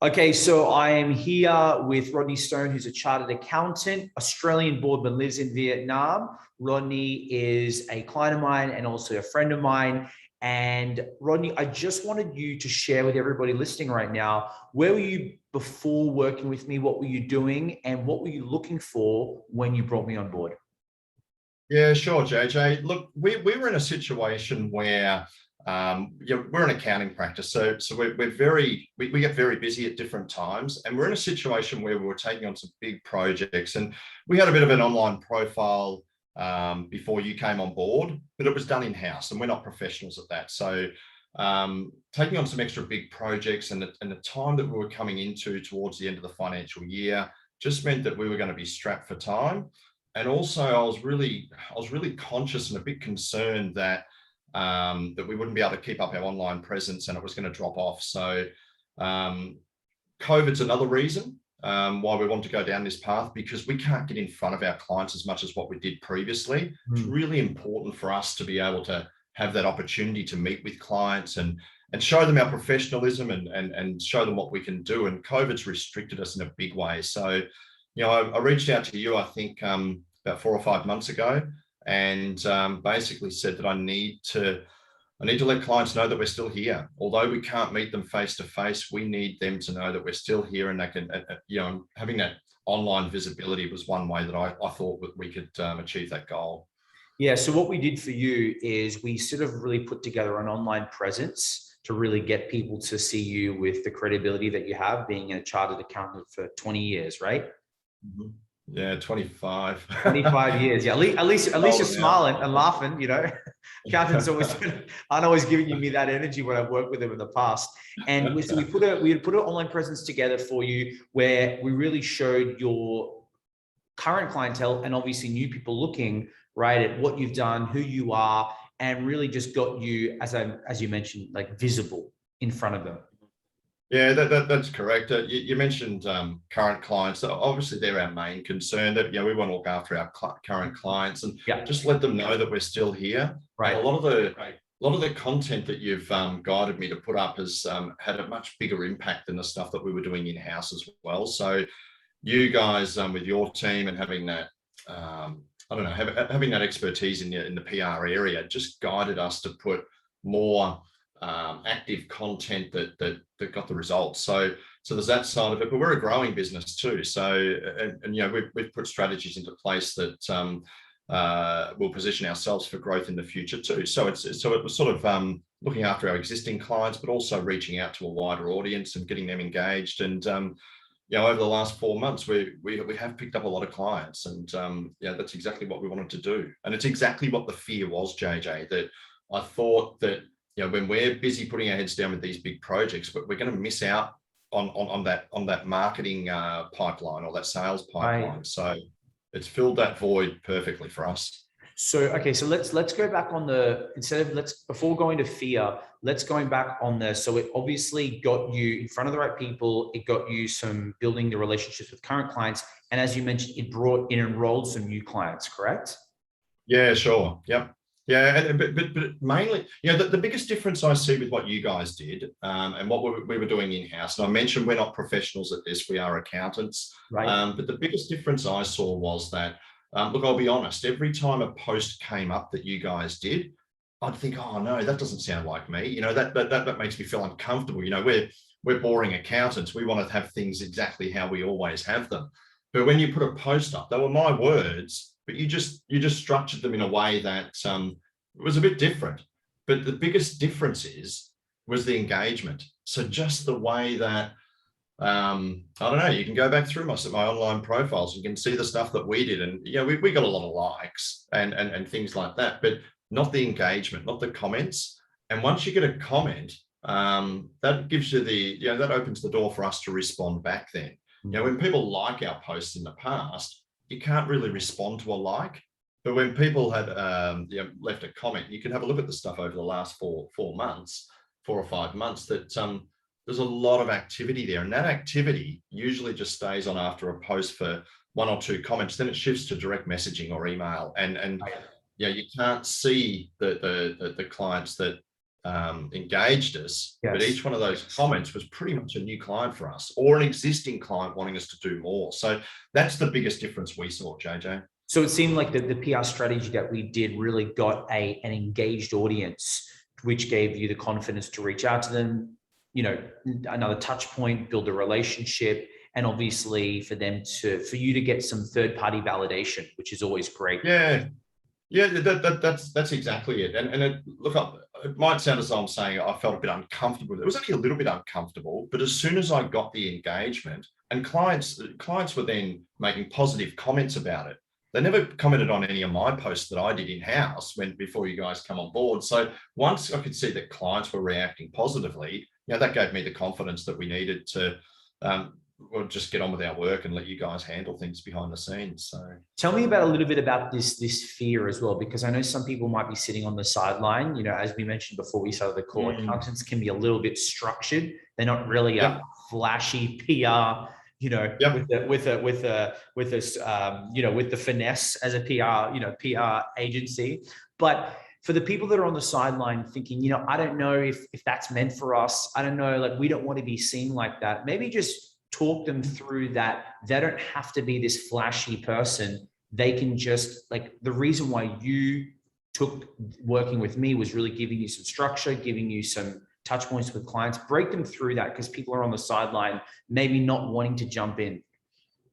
Okay, so I am here with Rodney Stone, who's a chartered accountant, Australian board, but lives in Vietnam. Rodney is a client of mine and also a friend of mine. And Rodney, I just wanted you to share with everybody listening right now, where were you before working with me? What were you doing? And what were you looking for when you brought me on board? Yeah, sure, JJ. Look, we were in a situation where we're an accounting practice, so we get very busy at different times, and we're in a situation where we were taking on some big projects, and we had a bit of an online profile before you came on board, but it was done in-house, and we're not professionals at that. So taking on some extra big projects and the time that we were coming into towards the end of the financial year just meant that we were going to be strapped for time. And also, I was really conscious and a bit concerned that that we wouldn't be able to keep up our online presence and it was going to drop off. So COVID's another reason why we want to go down this path, because we can't get in front of our clients as much as what we did previously. It's really important for us to be able to have that opportunity to meet with clients and show them our professionalism and show them what we can do. And COVID's restricted us in a big way. So I reached out to you, I think, about 4 or 5 months ago, and basically said that I need to let clients know that we're still here. Although we can't meet them face to face, we need them to know that we're still here, and they can, having that online visibility was one way that I thought that we could achieve that goal. Yeah, so what we did for you is we sort of really put together an online presence to really get people to see you with the credibility that you have, being a chartered accountant for 20 years, right? Mm-hmm. Yeah, 25. 25 years. Yeah, at least you're smiling and laughing, Accountants aren't always giving me that energy when I've worked with them in the past. And so we put an online presence together for you where we really showed your current clientele and obviously new people looking right at what you've done, who you are, and really just got you, as you mentioned, like visible in front of them. Yeah, that's correct. You mentioned current clients. Obviously, they're our main concern. That we want to look after our current clients and just let them know that we're still here. Right. And a lot of the content that you've guided me to put up has had a much bigger impact than the stuff that we were doing in-house as well. So you guys with your team and having that having that expertise in the PR area just guided us to put more active content that got the results. So there's that side of it, but we're a growing business too. So we've put strategies into place that will position ourselves for growth in the future too. So it was sort of looking after our existing clients, but also reaching out to a wider audience and getting them engaged. And over the last 4 months, we have picked up a lot of clients, and that's exactly what we wanted to do. And it's exactly what the fear was, JJ, that I thought that when we're busy putting our heads down with these big projects, but we're going to miss out on that marketing pipeline or that sales pipeline. Right. So it's filled that void perfectly for us. So, okay, so let's go back on before going to fear, let's going back on this. So it obviously got you in front of the right people. It got you some building the relationships with current clients. And as you mentioned, it enrolled some new clients, correct? Yeah, sure. Yep. Yeah, but mainly, the biggest difference I see with what you guys did and what we were doing in-house, and I mentioned we're not professionals at this, we are accountants, right. But the biggest difference I saw was that, look, I'll be honest, every time a post came up that you guys did, I'd think, oh no, that doesn't sound like me. That makes me feel uncomfortable. We're boring accountants. We want to have things exactly how we always have them. But when you put a post up, they were my words, but you just structured them in a way that it was a bit different. But the biggest difference was the engagement. So just the way that, I don't know, you can go back through my online profiles, you can see the stuff that we did. And we got a lot of likes and things like that, but not the engagement, not the comments. And once you get a comment, that gives you that opens the door for us to respond back then. When people like our posts in the past, you can't really respond to a like, but when people had left a comment, you can have a look at the stuff over the last 4 months, 4 or 5 months, that there's a lot of activity there, and that activity usually just stays on after a post for 1 or 2 comments. Then it shifts to direct messaging or email, and you can't see the clients that engaged us, Yes. but each one of those comments was pretty much a new client for us or an existing client wanting us to do more. So that's the biggest difference we saw, JJ. So it seemed like the PR strategy that we did really got an engaged audience, which gave you the confidence to reach out to them, you know, another touch point, build a relationship, and obviously for you to get some third-party validation, which is always great. Yeah. Yeah, that's exactly it. And it might sound as though I'm saying I felt a bit uncomfortable. It was only a little bit uncomfortable, but as soon as I got the engagement and clients were then making positive comments about it. They never commented on any of my posts that I did in-house before you guys come on board. So once I could see that clients were reacting positively, that gave me the confidence that we needed to we'll just get on with our work and let you guys handle things behind the scenes. So tell me about a little bit about this fear as well, because I know some people might be sitting on the sideline. As we mentioned before we started the call, accountants can be a little bit structured. They're not really a flashy PR, with the finesse as a PR agency. But for the people that are on the sideline thinking, I don't know if that's meant for us. I don't know, like, we don't want to be seen like that. Maybe just talk them through that. They don't have to be this flashy person. They can just, like, the reason why you took working with me was really giving you some structure, giving you some touch points with clients. Break them through that, because people are on the sideline, maybe not wanting to jump in.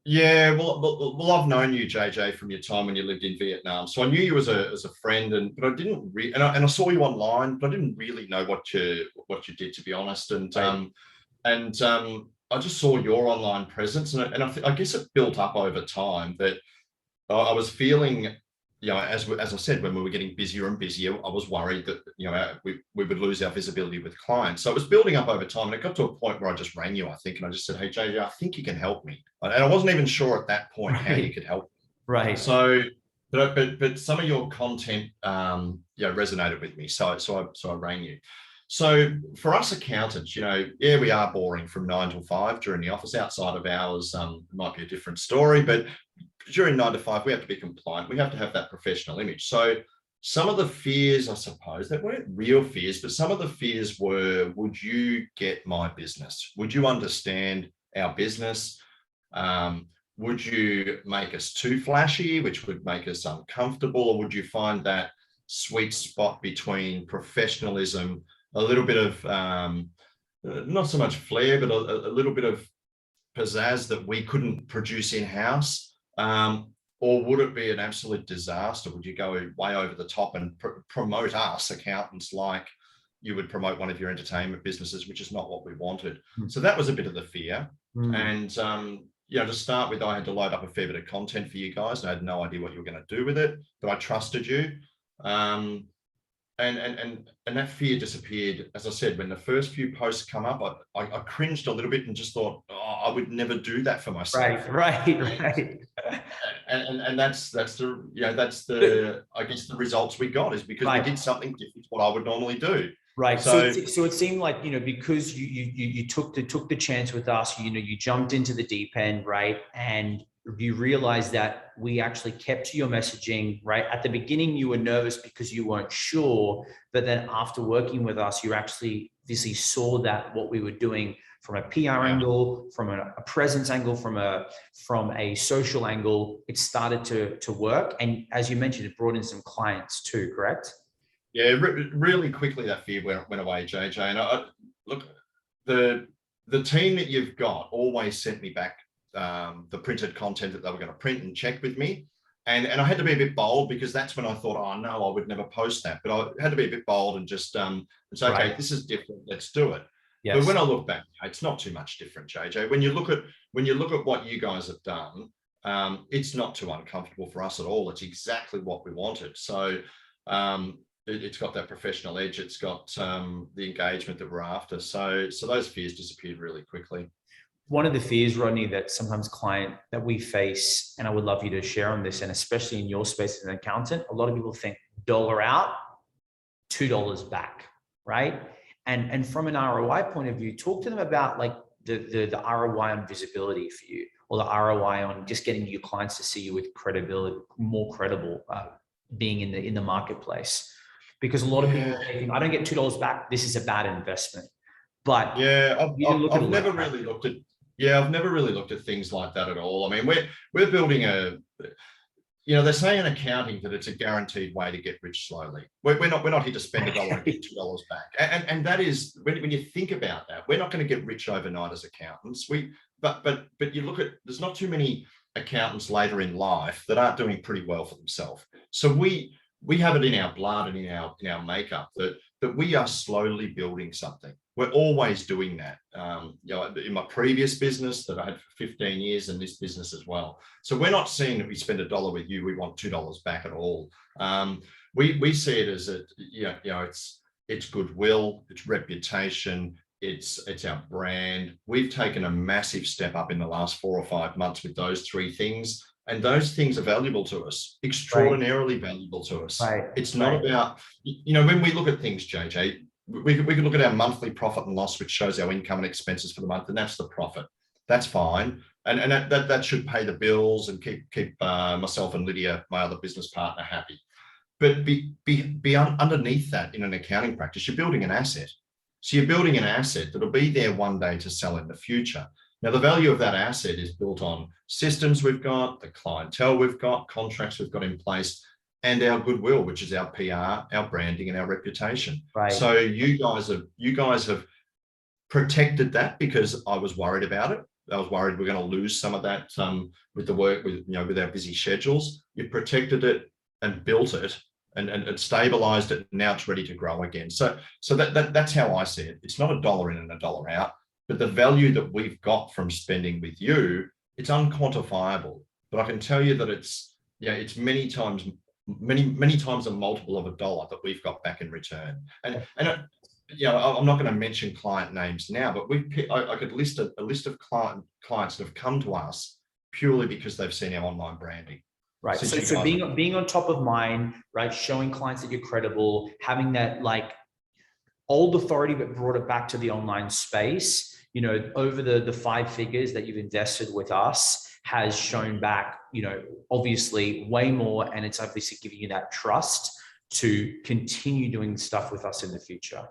Yeah, well, I've known you, JJ, from your time when you lived in Vietnam. So I knew you as a friend, but I didn't and I saw you online, but I didn't really know what you did, to be honest. I just saw your online presence, and I guess it built up over time that I was feeling, as I said, when we were getting busier and busier, I was worried that, we would lose our visibility with clients. So it was building up over time, and it got to a point where I just rang you, I think, and I just said, "Hey, JJ, I think you can help me." And I wasn't even sure at that point how you could help. Right. So, but some of your content, resonated with me. So I rang you. So for us accountants, we are boring from 9 till 5 during the office. Outside of hours, it might be a different story, but during 9 to 5, we have to be compliant. We have to have that professional image. So some of the fears, I suppose, that weren't real fears, but some of the fears were, would you get my business? Would you understand our business? Would you make us too flashy, which would make us uncomfortable? Or would you find that sweet spot between professionalism, a little bit of, not so much flair, but a little bit of pizzazz that we couldn't produce in-house? Or would it be an absolute disaster? Would you go way over the top and promote us accountants like you would promote one of your entertainment businesses, which is not what we wanted? So that was a bit of the fear. And, to start with, I had to load up a fair bit of content for you guys, and I had no idea what you were going to do with it, but I trusted you. And that fear disappeared. As I said, when the first few posts come up, I cringed a little bit and just thought, I would never do that for myself. Right. And that's the I guess the results we got is because we did something different to what I would normally do. Right. So it seemed like, because you took the chance with us, you jumped into the deep end, right? And you realized that we actually kept to your messaging, right? At the beginning, you were nervous because you weren't sure, but then after working with us, you actually obviously saw that what we were doing from a PR angle, from a presence angle, from a social angle, it started to work. And as you mentioned, it brought in some clients too, correct? Yeah, really quickly that fear went away, JJ. And look, the team that you've got always sent me back the printed content that they were going to print and check with me. And I had to be a bit bold, because that's when I thought, oh no, I would never post that. But I had to be a bit bold and just say, okay, this is different, let's do it. Yes. But when I look back, it's not too much different, JJ. When you look at what you guys have done, it's not too uncomfortable for us at all. It's exactly what we wanted. So it's got that professional edge. It's got the engagement that we're after. So those fears disappeared really quickly. One of the fears, Rodney, that sometimes that we face, and I would love you to share on this, and especially in your space as an accountant, a lot of people think $1 out, $2 back, right? And from an ROI point of view, talk to them about like the ROI on visibility for you, or the ROI on just getting your clients to see you with credibility, more credible, being in the marketplace. because a lot of people think, I don't get $2 back, this is a bad investment. But yeah, I've never really looked at. Yeah, I've never really looked at things like that at all. I mean, we're building a. They say in accounting that it's a guaranteed way to get rich slowly. We're not here to spend $1 and get $2 back. And that is, when you think about that, we're not going to get rich overnight as accountants. But you look at, there's not too many accountants later in life that aren't doing pretty well for themselves. So we have it in our blood and in our makeup that we are slowly building something. We're always doing that. In my previous business that I had for 15 years, and this business as well. So we're not seeing that we spend $1 with you, we want $2 back at all. We see it as it's goodwill, it's reputation, it's our brand. We've taken a massive step up in the last 4 or 5 months with those 3 things. And those things are valuable to us, extraordinarily valuable to us. It's not about, when we look at things, JJ, we can look at our monthly profit and loss, which shows our income and expenses for the month, and that's the profit. That's fine. And that should pay the bills and keep myself and Lydia, my other business partner, happy. But beyond, underneath that, in an accounting practice, you're building an asset. So you're building an asset that'll be there one day to sell in the future. Now, the value of that asset is built on systems we've got, the clientele we've got, contracts we've got in place, and our goodwill, which is our PR, our branding, and our reputation. So you guys have protected that, because I was worried about it. I was worried we're going to lose some of that with the work, with our busy schedules. You protected it and built it and stabilized it. Now it's ready to grow again. So that's how I see it. It's not $1 in and $1 out, but the value that we've got from spending with you, it's unquantifiable. But I can tell you that it's many times a multiple of $1 that we've got back in return. And I'm not going to mention client names now, but I could list a list of clients that have come to us purely because they've seen our online branding. Right. So being on top of mind, right? Showing clients that you're credible, having that old authority, but brought it back to the online space, over the 5 figures that you've invested with us has shown back, obviously way more. And it's obviously giving you that trust to continue doing stuff with us in the future.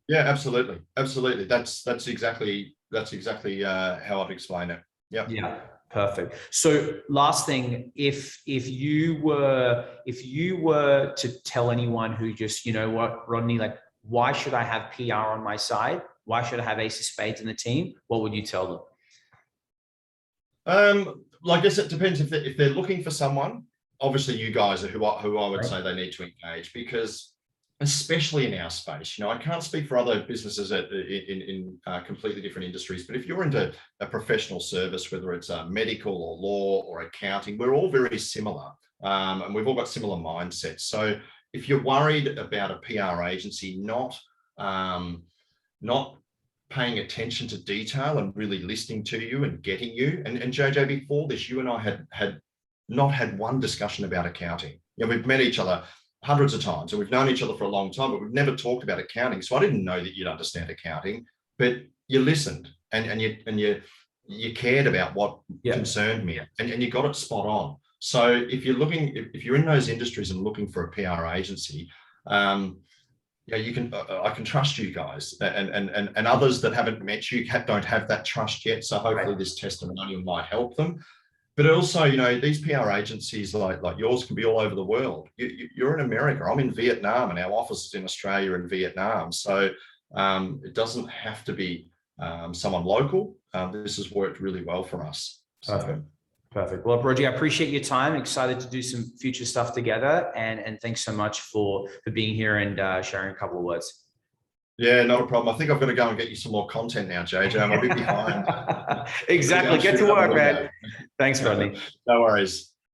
Yeah, absolutely. Absolutely. That's exactly how I'd explain it. Yeah. Perfect. So last thing, if you were to tell anyone who just, Rodney, why should I have PR on my side? Why should I have Ace of Spades in the team? What would you tell them? I guess it depends if they're looking for someone. Obviously, you guys are who I would say they need to engage, because especially in our space, I can't speak for other businesses in completely different industries, but if you're into a professional service, whether it's medical or law or accounting, we're all very similar, and we've all got similar mindsets. So if you're worried about a PR agency not paying attention to detail and really listening to you and getting you, and JJ, before this, you and I had not had one discussion about accounting. We've met each other hundreds of times, and we've known each other for a long time, but we've never talked about accounting. So I didn't know that you'd understand accounting, but you listened and you cared about what concerned me, and you got it spot on. So if you're in those industries and looking for a PR agency, I can trust you guys, and others that haven't met you don't have that trust yet. So hopefully this testimonial might help them. But also, these PR agencies like yours can be all over the world. You're in America. I'm in Vietnam, and our office is in Australia and Vietnam. So it doesn't have to be someone local. This has worked really well for us. Perfect. Well, Roger, I appreciate your time. Excited to do some future stuff together. And thanks so much for being here and sharing a couple of words. Yeah, not a problem. I think I've got to go and get you some more content now, JJ. I'm a bit behind. Exactly. Get to work, man. Thanks, Rodney. No worries.